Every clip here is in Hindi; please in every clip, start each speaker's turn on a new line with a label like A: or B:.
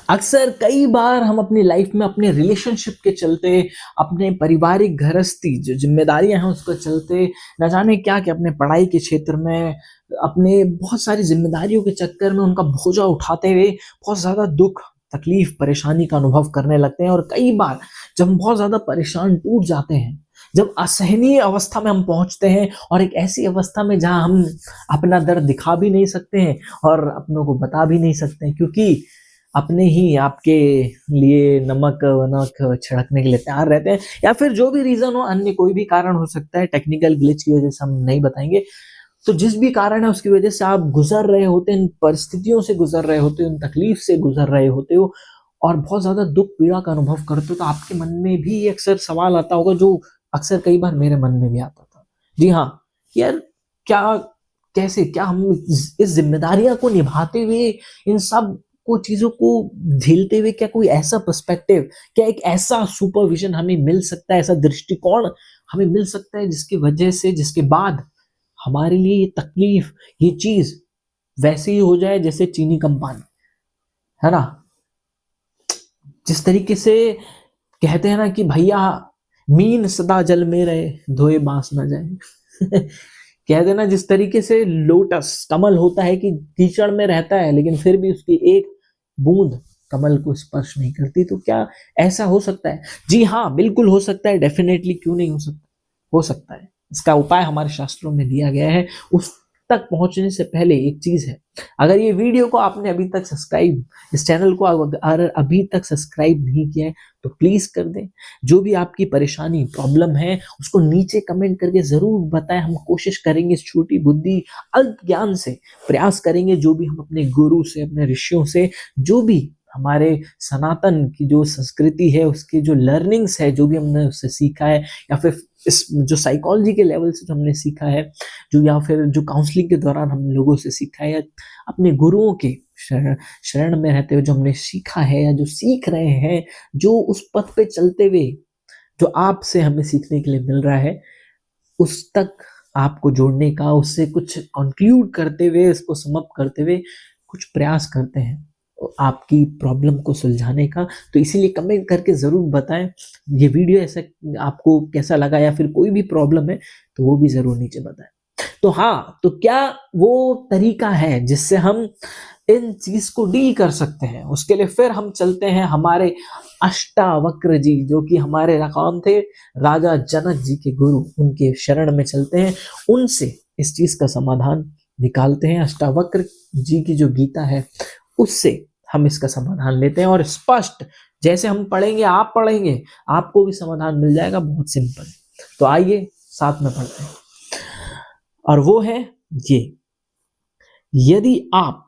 A: अक्सर कई बार हम अपनी लाइफ में अपने रिलेशनशिप के चलते, अपने पारिवारिक गृहस्थी जो ज़िम्मेदारियाँ हैं उसके चलते, न जाने क्या-क्या अपने पढ़ाई के क्षेत्र में, अपने बहुत सारी ज़िम्मेदारियों के चक्कर में उनका बोझा उठाते हुए बहुत ज़्यादा दुःख, तकलीफ़, परेशानी का अनुभव करने लगते हैं और कई बार जब हम बहुत ज़्यादा परेशान टूट जाते हैं, जब असहनीय अवस्था में हम पहुँचते हैं और एक ऐसी अवस्था में जहाँ हम अपना दर्द दिखा भी नहीं सकते हैं और अपनों को बता भी नहीं सकते हैं क्योंकि अपने ही आपके लिए नमक-वमक छिड़कने के लिए तैयार रहते हैं या फिर जो भी रीज़न हो, अन्य कोई भी कारण हो सकता है, टेक्निकल ग्लिच की वज़ह से हम नहीं बताएँगे। तो जिस भी कारण है उसकी वज़ह से आप गुज़र रहे होते हैं, इन परिस्थितियों से गुज़र रहे होते हो, इन तकलीफ़ से गुज़र रहे होते हो और बहुत ज़्यादा दुःख पीड़ा का अनुभव करते हो, तो आपके मन में भी ये अक्सर सवाल आता होगा जो अक्सर कई बार मेरे मन में भी आता था। जी हाँ, कि यार क्या कैसे क्या हम इस ज़िम्मेदारियाँ को निभाते हुए इन सब को चीज़ों को झेलते हुए क्या कोई ऐसा पर्सपेक्टिव, क्या एक ऐसा सुपरविज़न हमें मिल सकता है, ऐसा दृष्टिकोण हमें मिल सकता है जिसकी वजह से जिसके बाद हमारे लिए ये तकलीफ़, ये चीज़ वैसे ही हो जाए जैसे चीनी कम पानी, है ना? जिस तरीके से कहते हैं ना कि भैया मीन सदा जल में रहे, धोए बाँस ना जाए। कहते हैं ना जिस तरीके से लोटस कमल होता है कि कीचड़ में रहता है लेकिन फिर भी उसकी एक बूंद कमल को स्पर्श नहीं करती, तो क्या ऐसा हो सकता है? जी हाँ, बिल्कुल हो सकता है, डेफ़िनेटली क्यों नहीं हो सकता? हो सकता है। इसका उपाय हमारे शास्त्रों में दिया गया है। उस तक पहुँचने से पहले एक चीज़ है, अगर ये वीडियो को आपने अभी तक सब्सक्राइब इस चैनल को अगर अभी तक सब्सक्राइब नहीं किया है, तो प्लीज़ कर दें। जो भी आपकी परेशानी, प्रॉब्लम है, उसको नीचे कमेंट करके ज़रूर बताएँ। हम कोशिश करेंगे इस छोटी बुद्धि, अल्प ज्ञान से प्रयास करेंगे जो भी हम अपने गुरु से, अपने ऋषियों से, जो भी हमारे सनातन की जो संस्कृति है, उसकी जो लर्निंग्स है, जो भी हमने उससे सीखा है या फिर इस जो साइकोलॉजी के लेवल से जो हमने सीखा है, जो या फिर जो काउंसलिंग के दौरान हम लोगों से सीखा है या अपने गुरुओं के शरण में रहते हुए जो हमने सीखा है या जो सीख रहे हैं, जो उस पथ पे चलते हुए जो आपसे हमें सीखने के लिए मिल रहा है, उस तक आपको जोड़ने का, उससे कुछ कॉन्क्लूड करते हुए, उसको सम अप करते हुए कुछ प्रयास करते हैं आपकी प्रॉब्लम को सुलझाने का। तो इसीलिए कमेंट करके ज़रूर बताएँ, ये वीडियो ऐसा आपको कैसा लगा या फिर कोई भी प्रॉब्लम है, तो वो भी ज़रूर नीचे बताएँ। तो हाँ, तो क्या वो तरीका है जिससे हम इन चीज़ को डील कर सकते हैं? उसके लिए फिर हम चलते हैं हमारे अष्टावक्र जी जो कि हमारे कौन थे? राजा जनक जी के गुरु, उनके शरण में चलते हैं, उनसे इस चीज़ का समाधान निकालते हैं। अष्टावक्र जी की जो गीता है, उससे हम इसका समाधान लेते हैं और स्पष्ट जैसे हम पढ़ेंगे, आप पढ़ेंगे, आपको भी समाधान मिल जाएगा, बहुत सिंपल। तो आइए साथ में पढ़ते हैं। और वो है ये, यदि आप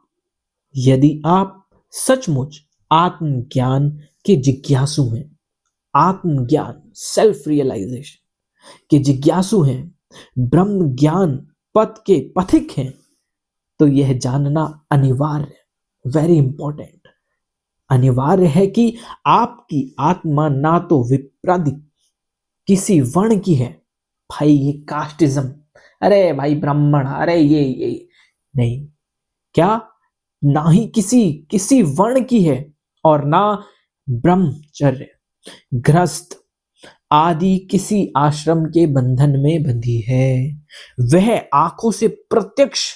A: यदि आप सचमुच आत्मज्ञान के जिज्ञासु हैं, आत्मज्ञान सेल्फ रियलाइजेशन के जिज्ञासु हैं, ब्रह्म ज्ञान पथ के पथिक हैं, तो यह जानना अनिवार्य, वेरी इंपॉर्टेंट, अनिवार्य है कि आपकी आत्मा ना तो विप्रादिक किसी वर्ण की है, भाई ये कास्टिज्म, अरे भाई ब्राह्मण, अरे ये नहीं, क्या ना ही किसी किसी वर्ण की है और ना ब्रह्मचर्य, गृहस्थ आदि किसी आश्रम के बंधन में बंधी है। वह आंखों से प्रत्यक्ष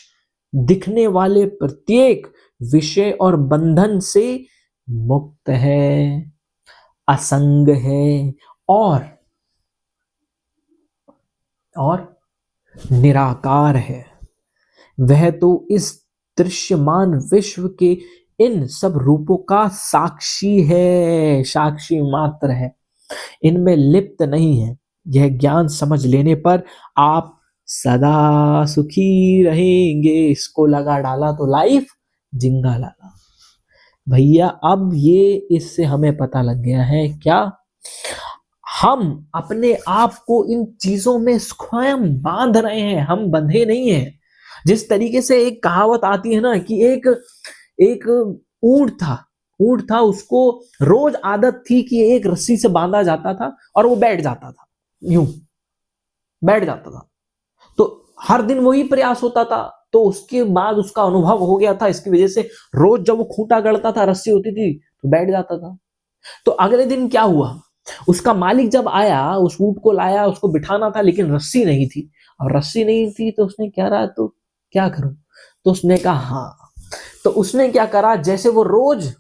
A: दिखने वाले प्रत्येक विषय और बंधन से मुक्त है, असंग है और और निराकार है। वह तो इस दृश्यमान विश्व के इन सब रूपों का साक्षी है, साक्षी मात्र है, इनमें लिप्त नहीं है। यह ज्ञान समझ लेने पर आप सदा सुखी रहेंगे। इसको लगा डाला तो लाइफ जिंगा लाला। भैया अब ये इससे हमें पता लग गया है क्या, हम अपने आप को इन चीजों में स्वयं बांध रहे हैं, हम बंधे नहीं हैं। जिस तरीके से एक कहावत आती है ना कि एक एक ऊंट था, उसको रोज आदत थी कि एक रस्सी से बांधा जाता था और वो बैठ जाता था, यूं बैठ जाता था। तो हर दिन वही प्रयास होता था, तो उसके बाद उसका अनुभव हो गया था, इसकी वजह से रोज जब वो खूंटा गड़ता था, रस्सी होती थी, तो बैठ जाता था। तो अगले दिन क्या हुआ, उसका मालिक जब आया, उस ऊँट को लाया, उसको बिठाना था, लेकिन रस्सी नहीं थी। और रस्सी नहीं थी तो उसने क्या रहा, तो क्या करूं? तो उसने कहा हाँ। तो उसने क्या करा, जैसे वो रोज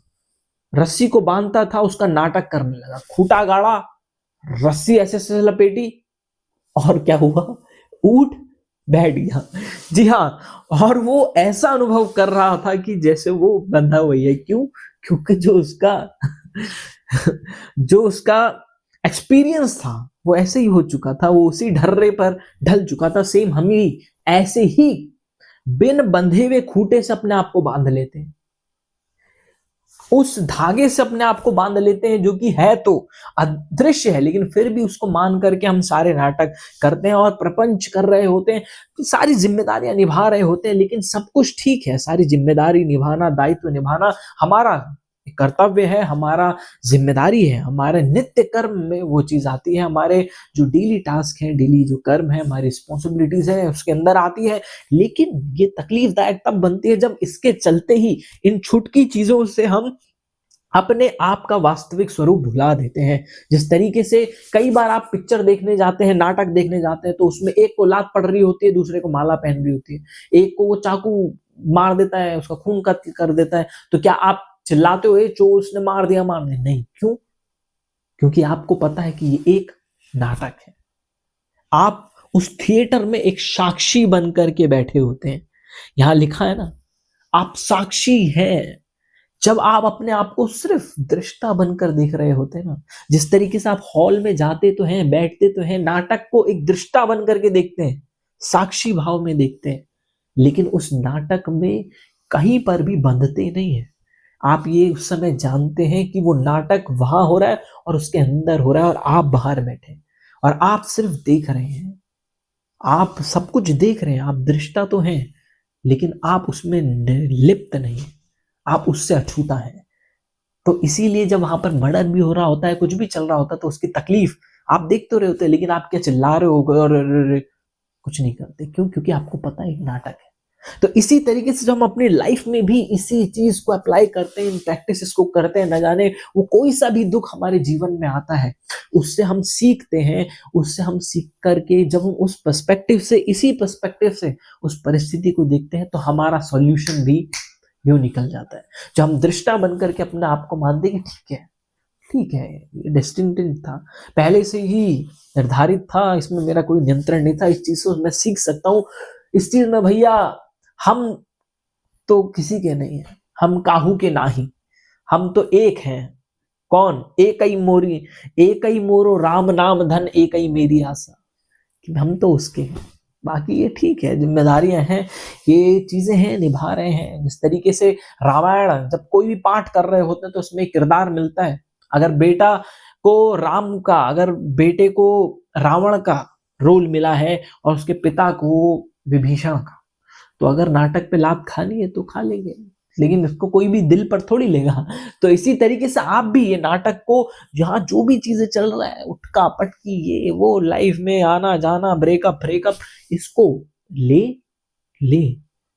A: रस्सी को बांधता था, उसका नाटक करने लगा। खूंटा गाड़ा, रस्सी ऐसे ऐसे लपेटी, और क्या हुआ, ऊंट बैठ गया। जी हाँ। और वो ऐसा अनुभव कर रहा था कि जैसे वो बंधा हुई है। क्यों? क्योंकि जो उसका एक्सपीरियंस था वो ऐसे ही हो चुका था, वो उसी ढर्रे पर ढल चुका था। सेम हम भी ऐसे ही बिन बंधे हुए खूंटे से अपने आप को बांध लेते हैं, उस धागे से अपने आप को बांध लेते हैं जो कि है तो अदृश्य है, लेकिन फिर भी उसको मान करके हम सारे नाटक करते हैं और प्रपंच कर रहे होते हैं, सारी जिम्मेदारियां निभा रहे होते हैं। लेकिन सब कुछ ठीक है, सारी जिम्मेदारी निभाना, दायित्व निभाना हमारा कर्तव्य है, हमारा जिम्मेदारी है। हमारे नित्य कर्म में वो चीज आती है, हमारे जो डेली टास्क है, डेली जो कर्म है, हमारी रिस्पॉन्सिबिलिटीज है, उसके अंदर आती है। लेकिन ये तकलीफदायक तब बनती है जब इसके चलते ही इन छुटकी चीजों से हम अपने आप का वास्तविक स्वरूप भुला देते हैं। जिस तरीके से कई बार आप पिक्चर देखने जाते हैं, नाटक देखने जाते हैं, तो उसमें एक को लात पड़ रही होती है, दूसरे को माला पहन रही होती है। एक को वो चाकू मार देता है, उसका खून कर देता है, तो क्या आप चिल्लाते हो, चो उसने मार दिया, मारने नहीं? क्यों? क्योंकि आपको पता है कि ये एक नाटक है। आप उस थिएटर में एक साक्षी बन करके बैठे होते हैं। यहां लिखा है ना, आप साक्षी हैं। जब आप अपने आप को सिर्फ दृष्टा बनकर देख रहे होते हैं ना, जिस तरीके से आप हॉल में जाते तो हैं, बैठते तो हैं, नाटक को एक दृष्टा बन करके देखते हैं, साक्षी भाव में देखते हैं, लेकिन उस नाटक में कहीं पर भी बंधते नहीं है। आप ये उस समय जानते हैं कि वो नाटक वहां हो रहा है और उसके अंदर हो रहा है, और आप बाहर बैठे और आप सिर्फ देख रहे हैं। आप सब कुछ देख रहे हैं, आप दृष्टा तो हैं, लेकिन आप उसमें लिप्त नहीं है, आप उससे अछूता है। तो इसीलिए जब वहां पर मर्डर भी हो रहा होता है, कुछ भी चल रहा होता है, तो उसकी तकलीफ आप देख तो रहे होते हैं, लेकिन आप क्या चिल्ला रहे हो और कुछ नहीं करते? क्यों? क्योंकि आपको पता है नाटक है। तो इसी तरीके से जब हम अपनी लाइफ में भी इसी चीज को अप्लाई करते हैं, इन प्रैक्टिसेस को करते हैं, न जाने वो कोई सा भी दुख हमारे जीवन में आता है, उससे हम सीखते हैं। उससे हम सीख करके जब हम उस पर्सपेक्टिव से, इसी पर्सपेक्टिव से उस परिस्थिति को देखते हैं, तो हमारा सॉल्यूशन भी यूं निकल जाता है। जो हम दृष्टा बन करके अपने आप को मानते कि ठीक है, ये डेस्टिनेड था, पहले से ही निर्धारित था, इसमें मेरा कोई नियंत्रण नहीं था, इस चीज से मैं सीख सकता हूँ। इस चीज में भैया हम तो किसी के नहीं है, हम काहू के नाही, हम तो एक हैं। कौन? एक ही मोरी, एक ही मोरो राम नाम धन, एक ही मेरी आशा, कि हम तो उसके हैं। बाकी ये ठीक है, जिम्मेदारियां हैं, ये चीजें हैं, निभा रहे हैं। जिस तरीके से रामायण जब कोई भी पाठ कर रहे होते हैं तो उसमें एक किरदार मिलता है। अगर बेटा को राम का, अगर बेटे को रावण का रोल मिला है और उसके पिता को विभीषण का, तो अगर नाटक पे लात खानी है तो खा लेंगे, लेकिन इसको कोई भी दिल पर थोड़ी लेगा। तो इसी तरीके से आप भी ये नाटक को, जहाँ जो भी चीजें चल रहा है, उठका पटकी, ये वो, लाइफ में आना जाना, ब्रेकअप ब्रेकअप, इसको ले ले,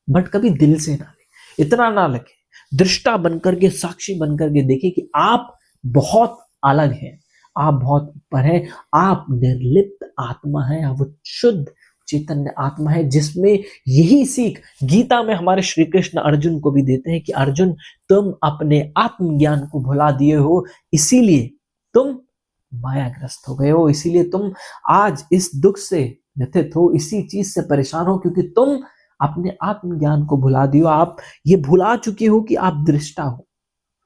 A: बट कभी दिल से ना ले, इतना ना लगे। दृष्टा बनकर के, साक्षी बनकर के देखे कि आप बहुत अलग हैं, आप बहुत ऊपर हैं, आप निर्लिप्त आत्मा है, आप शुद्ध चैतन्य आत्मा है, जिसमें यही सीख गीता में हमारे श्री कृष्ण अर्जुन को भी देते हैं कि अर्जुन, तुम अपने आत्मज्ञान को भुला दिए हो, इसीलिए तुम मायाग्रस्त हो गए हो, इसीलिए तुम आज इस दुख से व्यथित हो, इसी चीज से परेशान हो, क्योंकि तुम अपने आत्मज्ञान को भुला दियो। आप ये भुला चुके हो कि आप दृष्टा हो,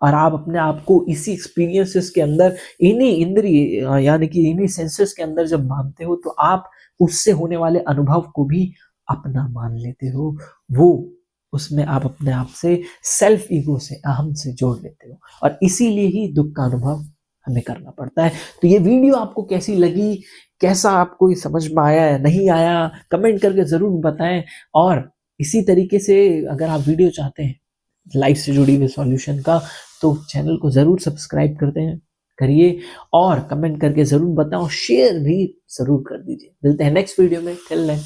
A: और आप अपने आप को इसी एक्सपीरियंसेस के अंदर, इन्हीं इंद्रिय यानी कि इन्हीं सेंसेस के अंदर जब मानते हो, तो आप उससे होने वाले अनुभव को भी अपना मान लेते हो। वो उसमें आप अपने आप से, सेल्फ ईगो से, अहम से जोड़ लेते हो, और इसीलिए ही दुख का अनुभव हमें करना पड़ता है। तो ये वीडियो आपको कैसी लगी, कैसा आपको ये समझ में आया या नहीं आया, कमेंट करके जरूर बताएं। और इसी तरीके से अगर आप वीडियो चाहते हैं लाइफ से जुड़ी हुई सॉल्यूशन का, तो चैनल को जरूर सब्सक्राइब करते हैं, करिए, और कमेंट करके जरूर बताओ, शेयर भी जरूर कर दीजिए। मिलते हैं नेक्स्ट वीडियो में, टिल देन